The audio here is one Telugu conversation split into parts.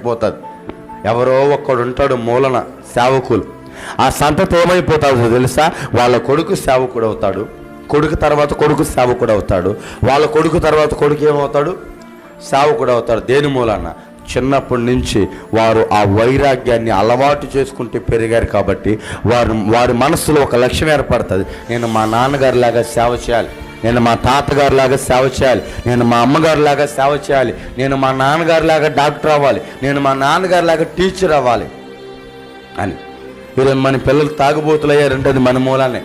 అయిపోతుంది. ఎవరో ఒక్కడు ఉంటాడు మూలన సేవకులు, ఆ సంతతి ఏమైపోతాడో తెలుసా? వాళ్ళ కొడుకు సేవకుడు అవుతాడు, కొడుకు తర్వాత కొడుకు సేవకుడు అవుతాడు, వాళ్ళ కొడుకు తర్వాత కొడుకు ఏమవుతాడు? సేవకుడు అవుతాడు. దేని మూలన? చిన్నప్పటి నుంచి వారు ఆ వైరాగ్యాన్ని అలవాటు చేసుకుంటూ పెరిగారు కాబట్టి వారి మనసులో ఒక లక్ష్యం ఏర్పడుతుంది. నేను మా నాన్నగారిలాగా సేవ చేయాలి, నేను మా తాతగారిలాగా సేవ చేయాలి, నేను మా అమ్మగారిలాగా సేవ చేయాలి, నేను మా నాన్నగారిలాగా డాక్టర్ అవ్వాలి, నేను మా నాన్నగారిలాగా టీచర్ అవ్వాలి అని. ఈరోజు మన పిల్లలు తాగుబోతులు అయ్యారంటే అది మన మూలానే.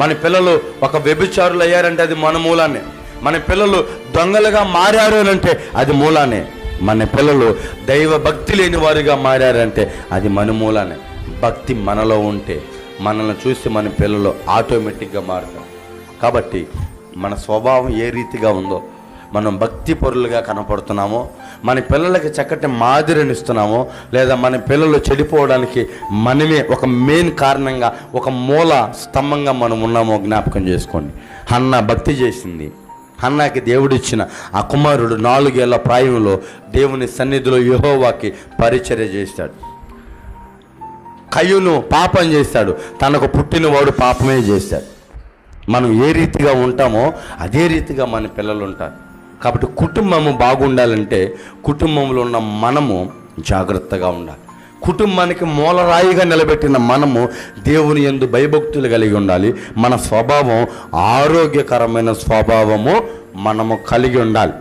మన పిల్లలు ఒక వ్యభిచారులు అయ్యారంటే అది మన మూలానే. మన పిల్లలు దొంగలుగా మారారు అంటే అది మూలానే. మన పిల్లలు దైవ భక్తి లేని వారిగా మారారంటే అది మన మూలానే. భక్తి మనలో ఉంటే మనల్ని చూసి మన పిల్లలు ఆటోమేటిక్గా మారుతారు. కాబట్టి మన స్వభావం ఏ రీతిగా ఉందో, మనం భక్తి పరులుగా కనపడుతున్నామో, మన పిల్లలకి చక్కటి మాదిరినిస్తున్నామో, లేదా మన పిల్లలు చెడిపోవడానికి మనమే ఒక మెయిన్ కారణంగా, ఒక మూల స్తంభంగా మనం ఉన్నామో జ్ఞాపకం చేసుకోండి. హన్నా భక్తి చేసింది. హన్నాకి దేవుడిచ్చిన ఆ కుమారుడు 4 ఏళ్ల ప్రాయంలో దేవుని సన్నిధిలో యెహోవాకి పరిచర్య చేశాడు. కయ్యూను పాపం చేశాడు, తనకు పుట్టినవాడు పాపమే చేశాడు. మనం ఏ రీతిగా ఉంటామో అదే రీతిగా మన పిల్లలు ఉంటారు. కాబట్టి కుటుంబము బాగుండాలంటే కుటుంబంలో ఉన్న మనము జాగ్రత్తగా ఉండాలి. కుటుంబానికి మూలరాయిగా నిలబెట్టిన మనము దేవుని యందు భయభక్తులు కలిగి ఉండాలి. మన స్వభావం ఆరోగ్యకరమైన స్వభావము మనము కలిగి ఉండాలి.